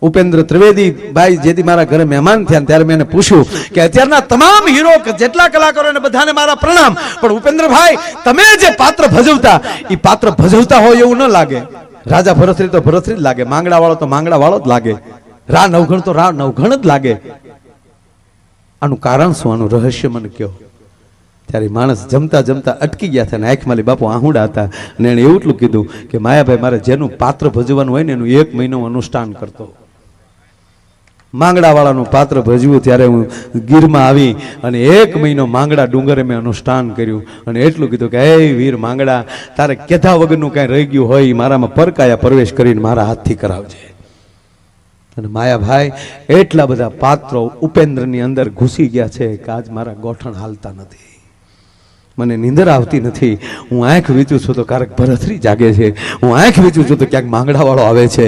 ઉપેન્દ્ર ત્રિવેદી ભાઈ જેથી મારા ઘરે મહેમાન થયા ત્યારે મેં એને પૂછ્યું કે અત્યારના તમામ હીરો જેટલા કલાકારોને બધાને મારા પ્રણામ, પણ ઉપેન્દ્રભાઈ તમે જે પાત્ર ભજવતા એ પાત્ર ભજવતા હોય એવું ન લાગે. રાજા ભરતરી તો ભરતરી જ લાગે, માંગડા વાળો તો માંગડા વાળો જ લાગે, રા નવઘણ તો રા નવઘણ જ લાગે. આનું કારણ શું, આનું રહસ્ય મને કહો. ત્યારે માણસ જમતા જમતા અટકી ગયા હતા ને આંખમાંથી બાપુ આહુડા હતા અને એને એટલું કીધું કે માયાભાઈ મારે જેનું પાત્ર ભજવાનું હોય ને એનું 1 મહિનો અનુષ્ઠાન કરતો. માંગડા વાળાનું પાત્ર ભજવું ત્યારે હું ગીરમાં આવી અને 1 મહિનો માંગડા ડુંગરે મેં અનુષ્ઠાન કર્યું અને એટલું કીધું કે હે વીર માંગડા, તારે કેધા વગરનું કાંઈ રહી ગયું હોય એ મારામાં પરકાયા પ્રવેશ કરીને મારા હાથથી કરાવજે. અને માયાભાઈ એટલા બધા પાત્રો ઉપેન્દ્રની અંદર ઘૂસી ગયા છે કે આજ મારા ગોઠણ હાલતા નથી, મને નીંદર આવતી નથી. હું આંખ વીચું છું તો ક્યારેક ભરતરી જાગે છે, હું આંખ વીચું છું તો ક્યાંક માંગડા વાળો આવે છે,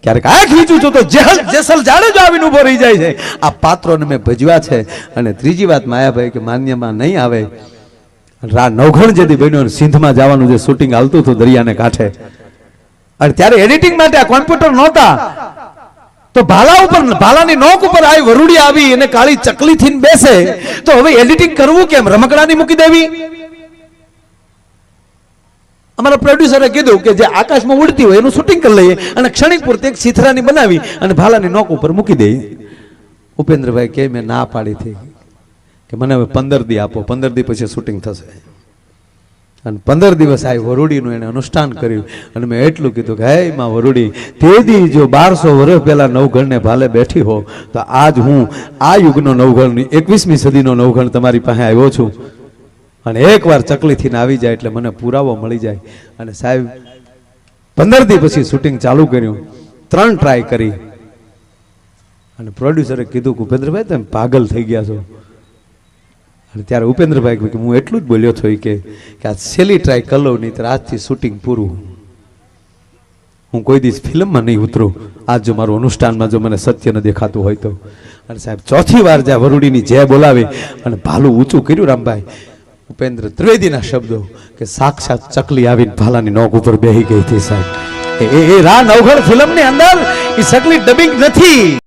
ક્યારેક આંખ વીચું છું તો જેસલ જાડેજો આવીને ઉભો રહી જાય છે. આ પાત્રોને મેં ભજવા છે. અને ત્રીજી વાત માયાભાઈ કે માન્યમાં નહીં આવે, રા નવઘણ જેથી બન્યો સિંધમાં જવાનું જે શૂટિંગ હાલતું હતું દરિયાને કાંઠે, અને ત્યારે એડિટિંગ માટે આ કોમ્પ્યુટર નહોતા, તો ભાલા ઉપર ભાલાની નોક ઉપર આવી વરુડી આવી અને કાળી ચકલી થઈને બેસે, તો હવે એડિટિંગ કરવું કેમ, રમકડાની મૂકી દેવી. અમારા પ્રોડ્યુસરે કીધું કે જે આકાશમાં ઉડતી હોય એનું શૂટિંગ કરી લઈએ અને ક્ષણિક પૂરતી એક સિથરાની બનાવી અને ભાલાની નોક ઉપર મૂકી દઈએ. ઉપેન્દ્રભાઈ કે મેં ના પાડી હતી કે મને હવે 15 દી આપો, 15 દી પછી શૂટિંગ થશે. અને 15 દિવસ આવી વરુડીનું એને અનુષ્ઠાન કર્યું અને મેં એટલું કીધું કે હે માં વરુડી, તે દી જો 1200 વર્ષ પહેલા નવઘણને ભાલે બેઠી હો તો આજ હું આ યુગનો નવઘણ 21મી સદીનો નવઘણ તમારી પાસે આવ્યો છું. અને એકવાર ચકલી થઈને આવી જાય એટલે મને પુરાવો મળી જાય. અને સાહેબ 15 દી પછી શૂટિંગ ચાલુ કર્યું, 3 ટ્રાય કરી અને પ્રોડ્યુસરે કીધું કે ઉપેન્દ્રભાઈ તમે પાગલ થઈ ગયા છો. અને ત્યારે ઉપેન્દ્રભાઈ કે હું એટલું જ બોલ્યો છો કે આ છેલ્લી ટ્રાય કરી લઉં, નહીં તો આજથી શૂટિંગ પૂરું, હું કોઈ દિવસ ફિલ્મમાં નહીં ઉતરું, આજ જો મારું અનુષ્ઠાનમાં જો મને સત્ય ન દેખાતું હોય તો. અને સાહેબ ચોથી વાર જ્યાં વરુડીની જય બોલાવી અને ભાલું ઊંચું કર્યું રામભાઈ, ઉપેન્દ્ર ત્રિવેદીના શબ્દો કે સાક્ષાત ચકલી આવીને ભાલાની નોક ઉપર બેહી ગઈ હતી. સાહેબ એ રા નવઘણ ફિલ્મની અંદર એ ચકલી ડબિંગ નથી.